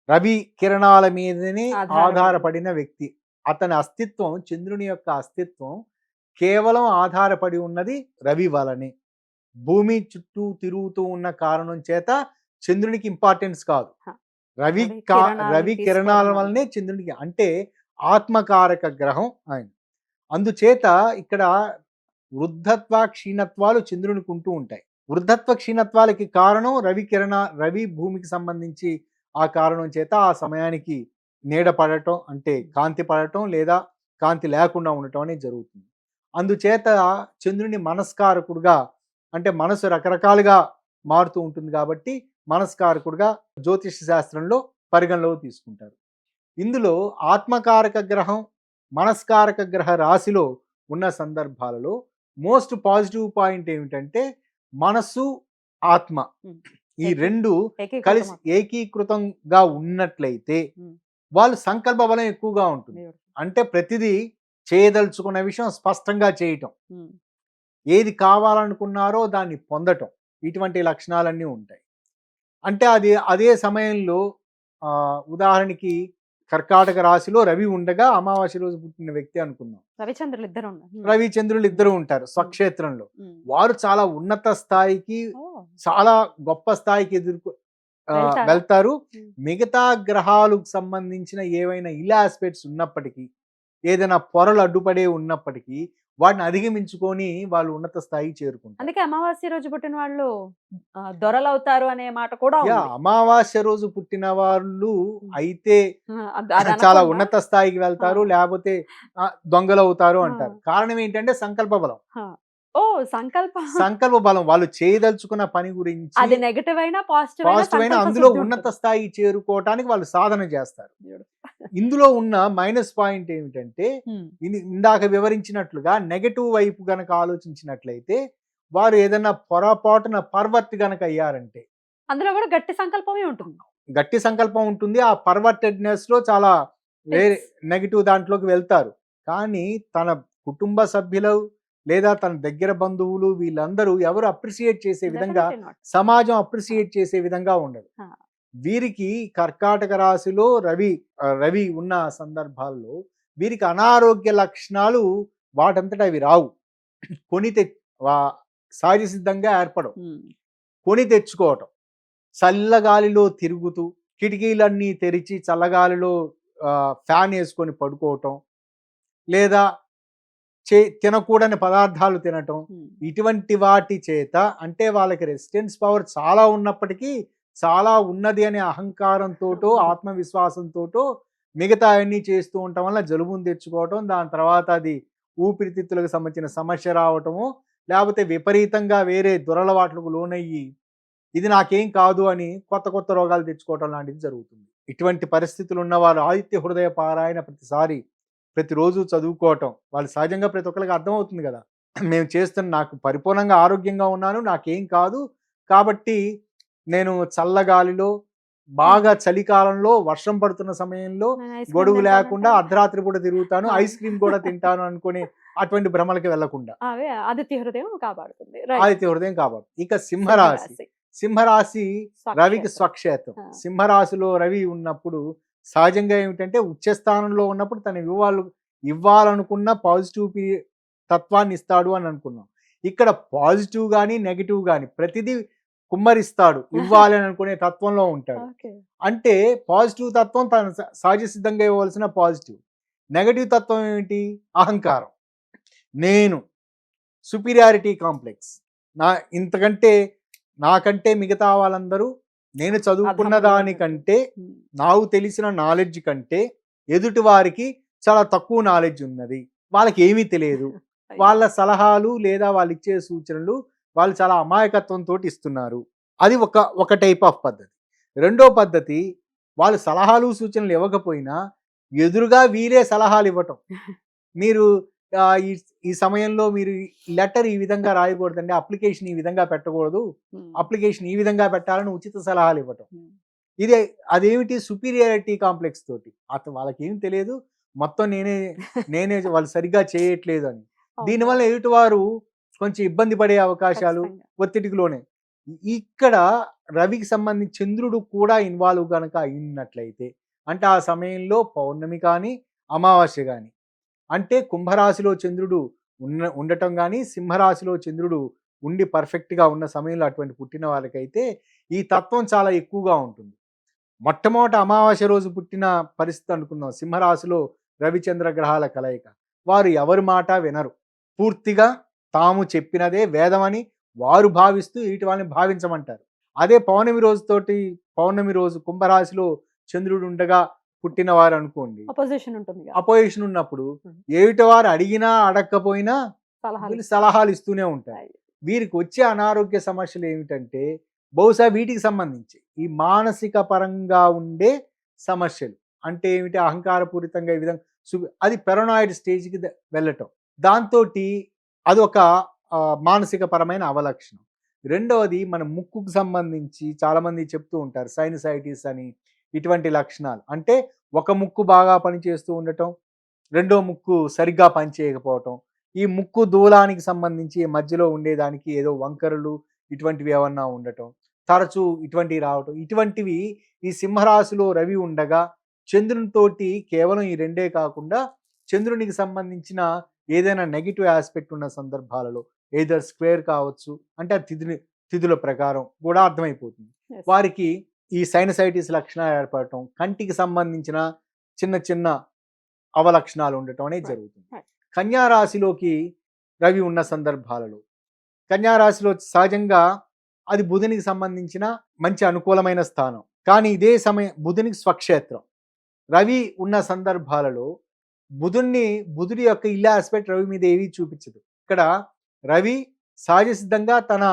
C: రవి కిరణాల మీదనే ఆధారపడిన వ్యక్తి. అతని అస్తిత్వం, చంద్రుని యొక్క అస్తిత్వం కేవలం ఆధారపడి ఉన్నది రవి వలనే. భూమి చుట్టూ తిరుగుతూ ఉన్న కారణం చేత చంద్రునికి ఇంపార్టెన్స్ కాదు, రవి కిరణాల వల్లనే చంద్రునికి, అంటే ఆత్మకారక గ్రహం ఆయన. అందుచేత ఇక్కడ వృద్ధత్వ క్షీణత్వాలు చంద్రునికి ఉంటూ ఉంటాయి. వృద్ధత్వ క్షీణత్వాలకి కారణం రవి భూమికి సంబంధించి ఆ కారణం చేత ఆ సమయానికి నీడ పడటం, అంటే కాంతి పడటం లేదా కాంతి లేకుండా ఉండటం అనేది జరుగుతుంది. అందుచేత చంద్రుని మనస్కారకుడుగా, అంటే మనసు రకరకాలుగా మారుతూ ఉంటుంది కాబట్టి మనస్కారకుడుగా జ్యోతిష శాస్త్రంలో పరిగణలోకి తీసుకుంటారు. ఇందులో ఆత్మకారక గ్రహం మనస్కారక గ్రహ రాశిలో ఉన్న సందర్భాలలో మోస్ట్ పాజిటివ్ పాయింట్ ఏమిటంటే మనస్సు ఆత్మ ఈ రెండు కలిసి ఏకీకృతంగా ఉన్నట్లయితే వాళ్ళు సంకల్ప బలం ఎక్కువగా ఉంటుంది. అంటే ప్రతిదీ చేయదలుచుకున్న విషయం స్పష్టంగా చేయటం, ఏది కావాలనుకున్నారో దాన్ని పొందటం, ఇటువంటి లక్షణాలన్నీ ఉంటాయి. అంటే అదే సమయంలో ఉదాహరణకి కర్కాటక రాశిలో రవి ఉండగా అమావాస్య రోజు పుట్టిన వ్యక్తి అనుకుందాం. రవిచంద్రులు ఇద్దరు ఉంటారు స్వక్షేత్రంలో. వారు చాలా ఉన్నత స్థాయికి చాలా గొప్ప స్థాయికి వెళ్తారు. మిగతా గ్రహాలకు సంబంధించిన ఏవైనా ఇల్ ఆస్పెక్ట్స్ ఉన్నప్పటికీ, ఏదైనా పొరలు అడ్డుపడే ఉన్నప్పటికీ వాటిని అధిగమించుకొని వాళ్ళు ఉన్నత స్థాయికి చేరుకుంటారు.
B: అందుకే అమావాస్య రోజు పుట్టిన వాళ్ళు దొరలు అవుతారు అనే మాట కూడా ఉంది.
C: అమావాస్య రోజు పుట్టిన వాళ్ళు అయితే చాలా ఉన్నత స్థాయికి వెళ్తారు, లేకపోతే దొంగలు అవుతారు అంటారు. కారణం ఏంటంటే సంకల్ప బలం. సంకల్ప బలం. వాళ్ళు చేయదలుచుకున్న పని గురించి
B: అది నెగటివ్ అయినా
C: పాజిటివ్ అయినా అందులో ఉన్నత స్థాయి చేరుకోవటానికి వాళ్ళు సాధన చేస్తారు. ఇందులో ఉన్న మైనస్ పాయింట్ ఏమిటంటే ఇందాక వివరించినట్లుగా నెగటివ్ వైపు గనక ఆలోచించినట్లయితే వారు ఏదైనా పొరపాటున పర్వర్ట్ గనక అయ్యారంటే
B: అందులో కూడా గట్టి సంకల్పమే ఉంటుంది.
C: గట్టి సంకల్పం ఉంటుంది. ఆ పర్వర్టెడ్నెస్ లో చాలా వేరే నెగటివ్ దాంట్లోకి వెళ్తారు. కానీ తన కుటుంబ సభ్యులు లేదా తన దగ్గర బంధువులు వీళ్ళందరూ ఎవరు అప్రిసియేట్ చేసే విధంగా, సమాజం అప్రిసియేట్ చేసే విధంగా ఉండదు. వీరికి కర్కాటక రాశిలో రవి ఉన్న సందర్భాల్లో వీరికి అనారోగ్య లక్షణాలు వాటంతట అవి రావు. సహజ సిద్ధంగా ఏర్పడవు. కొని తెచ్చుకోవటం, చల్లగాలిలో తిరుగుతూ కిటికీలన్నీ తెరిచి చల్లగాలిలో ఫ్యాన్ వేసుకొని పడుకోవటం, లేదా తినకూడని పదార్థాలు తినటం, ఇటువంటి వాటి చేత అంటే వాళ్ళకి రెసిస్టెన్స్ పవర్ చాలా ఉన్నప్పటికీ చాలా ఉన్నది అనే అహంకారంతో ఆత్మవిశ్వాసంతో మిగతా అన్నీ చేస్తూ ఉండటం వల్ల జలుబును తెచ్చుకోవటం, దాని తర్వాత అది ఊపిరితిత్తులకు సంబంధించిన సమస్య రావటము, లేకపోతే విపరీతంగా వేరే దురలవాట్లకు లోనయ్యి ఇది నాకేం కాదు అని కొత్త రోగాలు తెచ్చుకోవటం లాంటిది జరుగుతుంది. ఇటువంటి పరిస్థితులు ఉన్నవారు ఆదిత్య హృదయ పారాయణ ప్రతిరోజు చదువుకోవటం వాళ్ళు సహజంగా ప్రతి ఒక్కరికి అర్థమవుతుంది కదా, మేము చేస్తున్న నాకు పరిపూర్ణంగా ఆరోగ్యంగా ఉన్నాను, నాకేం కాదు, కాబట్టి నేను చల్లగాలిలో బాగా చలికాలంలో వర్షం పడుతున్న సమయంలో గొడుగు లేకుండా అర్ధరాత్రి కూడా తిరుగుతాను, ఐస్ క్రీమ్ కూడా తింటాను అనుకునే అటువంటి భ్రమలకి వెళ్లకుండా
B: ఆదిత్య హృదయం కాపాడుతుంది.
C: ఇక సింహరాశి రవికి స్వక్షేత్రం. సింహరాశిలో రవి ఉన్నప్పుడు సహజంగా ఏమిటంటే ఉచ్చస్థానంలో ఉన్నప్పుడు తన ఇవ్వాలనుకున్న పాజిటివ్ తత్వాన్ని ఇస్తాడు అని అనుకున్నాం. ఇక్కడ పాజిటివ్ గాని నెగిటివ్ గాని ప్రతిదీ కుమ్మరిస్తాడు, ఇవ్వాలి అని అనుకునే తత్వంలో ఉంటాడు. అంటే పాజిటివ్ తత్వం తన సహజ సిద్ధంగా ఇవ్వవలసిన పాజిటివ్. నెగటివ్ తత్వం ఏమిటి? అహంకారం, నేను, సుపీరియారిటీ కాంప్లెక్స్, నాకంటే మిగతా వాళ్ళందరూ నేను చదువుకున్న దానికంటే నాకు తెలిసిన నాలెడ్జ్ కంటే ఎదుటి వారికి చాలా తక్కువ నాలెడ్జ్ ఉన్నది, వాళ్ళకి ఏమీ తెలియదు, వాళ్ళ సలహాలు లేదా వాళ్ళు ఇచ్చే సూచనలు వాళ్ళు చాలా అమాయకత్వంతో ఇస్తున్నారు. అది ఒక టైప్ ఆఫ్ పద్ధతి. రెండో పద్ధతి, వాళ్ళు సలహాలు సూచనలు ఇవ్వకపోయినా ఎదురుగా వీరే సలహాలు ఇవ్వటం. మీరు ఈ సమయంలో మీరు లెటర్ ఈ విధంగా రాయకూడదండి, అప్లికేషన్ ఈ విధంగా పెట్టకూడదు, అప్లికేషన్ ఈ విధంగా పెట్టాలని ఉచిత సలహాలు ఇవ్వటం. అదేమిటి? సుపీరియారిటీ కాంప్లెక్స్ తోటి. వాళ్ళకి ఏం తెలియదు, మొత్తం నేనే వాళ్ళు సరిగ్గా చేయట్లేదు అని. దీనివల్ల ఎదుటివారు కొంచెం ఇబ్బంది పడే అవకాశాలు ఒత్తిడికి లోనే. ఇక్కడ రవికి సంబంధించి చంద్రుడు కూడా ఇన్వాల్వ్ కనుక అయినట్లయితే, అంటే ఆ సమయంలో పౌర్ణమి కానీ అమావాస్య కానీ, అంటే కుంభరాశిలో చంద్రుడు ఉండటం కానీ సింహరాశిలో చంద్రుడు ఉండి పర్ఫెక్ట్గా ఉన్న సమయంలో అటువంటి పుట్టిన వాళ్ళకైతే ఈ తత్వం చాలా ఎక్కువగా ఉంటుంది. మొట్టమొదట అమావాస్య రోజు పుట్టిన పరిస్థితి అనుకుందాం. సింహరాశిలో రవిచంద్ర గ్రహాల కలయిక. వారు ఎవరి మాట వినరు, పూర్తిగా తాము చెప్పినదే వేదమని వారు భావిస్తూ ఇటు వాళ్ళని భావించమంటారు. అదే పౌర్ణమి రోజు కుంభరాశిలో చంద్రుడు ఉండగా పుట్టిన వారు అనుకోండి, అపోజిషన్ ఉన్నప్పుడు ఏమిటి వారు అడిగినా అడగకపోయినా సలహాలు ఇస్తూనే ఉంటారు. వీరికి వచ్చే అనారోగ్య సమస్యలు ఏమిటంటే బహుశా వీటికి సంబంధించి ఈ మానసిక పరంగా ఉండే సమస్యలు అంటే ఏమిటి, అహంకారపూరితంగా ఈ విధంగా అది పెరనాయిడ్ స్టేజ్కి వెళ్ళటం, దాంతో అది ఒక మానసిక పరమైన అవలక్షణం. రెండవది మన ముక్కుకు సంబంధించి చాలామంది చెప్తూ ఉంటారు సైనసైటిస్ అని, ఇటువంటి లక్షణాలు అంటే ఒక ముక్కు బాగా పనిచేస్తూ ఉండటం, రెండో ముక్కు సరిగ్గా పనిచేయకపోవటం, ఈ ముక్కు దూలానికి సంబంధించి మధ్యలో ఉండేదానికి ఏదో వంకరలు ఇటువంటివి ఏమన్నా ఉండటం, తరచూ ఇటువంటివి రావటం, ఇటువంటివి ఈ సింహరాశిలో రవి ఉండగా చంద్రునితోటి కేవలం ఈ రెండే కాకుండా చంద్రునికి సంబంధించిన ఏదైనా నెగిటివ్ ఆస్పెక్ట్ ఉన్న సందర్భాలలో ఏదర్ స్క్వేర్ కావచ్చు, అంటే ఆ తిథుల ప్రకారం కూడా అర్థమైపోతుంది.
B: Yes.
C: వారికి ఈ సైనసైటిస్ లక్షణాలు ఏర్పడటం, కంటికి సంబంధించిన చిన్న చిన్న అవలక్షణాలు ఉండటం అనేది జరుగుతుంది. కన్యా రాశిలోకి రవి ఉన్న సందర్భాలలో, కన్యా రాశిలో సహజంగా అది బుధునికి సంబంధించిన మంచి అనుకూలమైన స్థానం, కానీ ఇదే సమయం బుధునికి స్వక్షేత్రం. రవి ఉన్న సందర్భాలలో బుధుడి యొక్క ఇల్లు ఆస్పెక్ట్ రవి మీద ఏవి చూపించదు. ఇక్కడ రవి సహజ సిద్ధంగా తన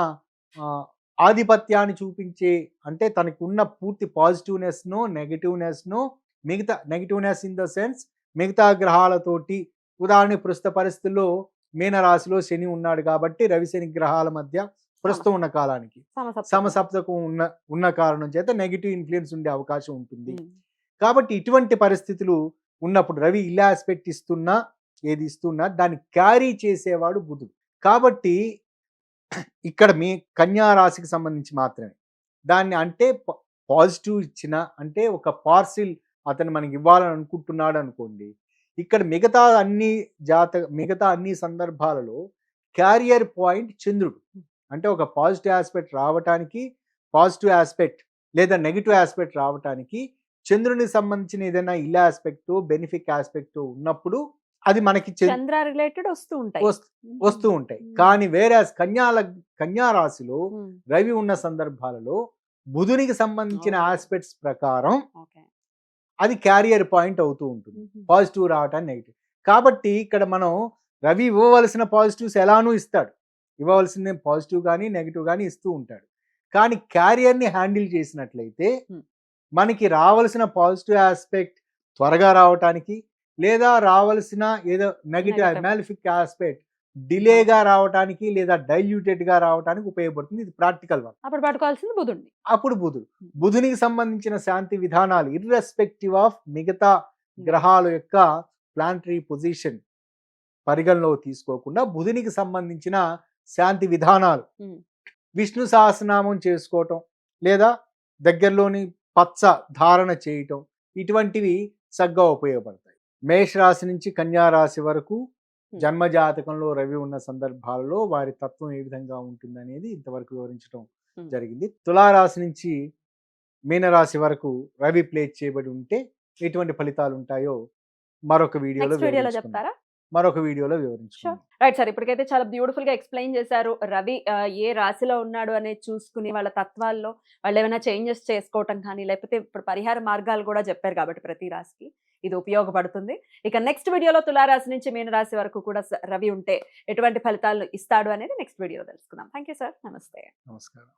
C: ఆధిపత్యాన్ని చూపించే, అంటే తనకు ఉన్న పూర్తి పాజిటివ్నెస్ను నెగిటివ్నెస్ను మిగతా నెగిటివ్నెస్ ఇన్ ద సెన్స్ మిగతా గ్రహాలతోటి, ఉదాహరణ ప్రస్తుత పరిస్థితుల్లో మీనరాశిలో శని ఉన్నాడు కాబట్టి రవి శని గ్రహాల మధ్య ప్రస్తుతం ఉన్న కాలానికి సమసప్తకం ఉన్న కారణం చేత నెగిటివ్ ఇన్ఫ్లుయెన్స్ ఉండే అవకాశం ఉంటుంది. కాబట్టి ఇటువంటి పరిస్థితులు ఉన్నప్పుడు రవి ఇలా ఆస్పెక్ట్ ఇస్తున్నా ఏది ఇస్తున్నా దాన్ని క్యారీ చేసేవాడు బుధుడు. కాబట్టి ఇక్కడ మీ కన్యా రాశికి సంబంధించి మాత్రమే దాన్ని, అంటే పాజిటివ్ ఇచ్చిన, అంటే ఒక పార్సిల్ అతను మనకి ఇవ్వాలని అనుకుంటున్నాడు అనుకోండి, ఇక్కడ మిగతా అన్ని సందర్భాలలో క్యారియర్ పాయింట్ చంద్రుడు. అంటే ఒక పాజిటివ్ ఆస్పెక్ట్ రావటానికి, పాజిటివ్ ఆస్పెక్ట్ లేదా నెగిటివ్ ఆస్పెక్ట్ రావటానికి చంద్రునికి సంబంధించిన ఏదైనా ఇల్ ఆస్పెక్ట్ బెనిఫిక్ ఆస్పెక్ట్ ఉన్నప్పుడు అది మనకి
B: చంద్ర రిలేటెడ్
C: వస్తూ ఉంటాయి. కానీ వేరే కన్యా రాశిలో రవి ఉన్న సందర్భాలలో బుధునికి సంబంధించిన ఆస్పెక్ట్స్ ప్రకారం అది క్యారియర్ పాయింట్ అవుతూ ఉంటుంది, పాజిటివ్ రావటానికి నెగిటివ్. కాబట్టి ఇక్కడ మనం రవి ఇవ్వవలసిన పాజిటివ్స్ ఎలానూ ఇస్తాడు, ఇవ్వవలసిన పాజిటివ్ కానీ నెగిటివ్ కానీ ఇస్తూ ఉంటాడు. కానీ క్యారియర్ని హ్యాండిల్ చేసినట్లయితే మనకి రావాల్సిన పాజిటివ్ ఆస్పెక్ట్ త్వరగా రావటానికి, లేదా రావాల్సిన ఏదో నెగిటివ్ మ్యాలిఫిక్ ఆస్పెక్ట్ డిలేగా రావటానికి లేదా డైల్యూటెడ్గా రావటానికి ఉపయోగపడుతుంది. ఇది ప్రాక్టికల్ వన్.
B: అప్పుడు పట్టుకోవాల్సింది బుధుడిని.
C: అప్పుడు బుధునికి సంబంధించిన శాంతి విధానాలు ఇర్రెస్పెక్టివ్ ఆఫ్ మిగతా గ్రహాల యొక్క ప్లానటరీ పొజిషన్ పరిగణలో తీసుకోకుండా బుధునికి సంబంధించిన శాంతి విధానాలు, విష్ణు సహస్రనామం చేసుకోవటం, లేదా దగ్గరలోని పచ్చ ధారణ చేయటం, ఇటువంటివి చక్కగా ఉపయోగపడతాయి. మేషరాశి నుంచి కన్యా రాశి వరకు జన్మజాతకంలో రవి ఉన్న సందర్భాలలో వారి తత్వం ఏ విధంగా ఉంటుంది అనేది ఇంతవరకు వివరించడం జరిగింది. తులారాశి నుంచి మీనరాశి వరకు రవి ప్లేస్ చేయబడి ఉంటే ఎటువంటి ఫలితాలు ఉంటాయో మరొక వీడియోలో
B: చెప్తారా?
C: మరొక వీడియోలో వివరించుకుందాం.
B: రైట్ సార్, ఇప్పటికైతే చాలా బ్యూటిఫుల్ గా ఎక్స్ప్లెయిన్ చేశారు. రవి ఏ రాశిలో ఉన్నాడు అనేది చూసుకుని వాళ్ళ తత్వాల్లో వాళ్ళు ఏమైనా చేంజెస్ చేసుకోవటం కానీ, లేకపోతే ఇప్పుడు పరిహార మార్గాలు కూడా చెప్పారు కాబట్టి ప్రతి రాశికి ఇది ఉపయోగపడుతుంది. ఇక నెక్స్ట్ వీడియోలో తులారాశి నుంచి మీనరాశి వరకు కూడా రవి ఉంటే ఎటువంటి ఫలితాలు ఇస్తాడు అనేది నెక్స్ట్ వీడియోలో తెలుసుకుందాం. Thank you sir. నమస్తే.
C: నమస్కారం.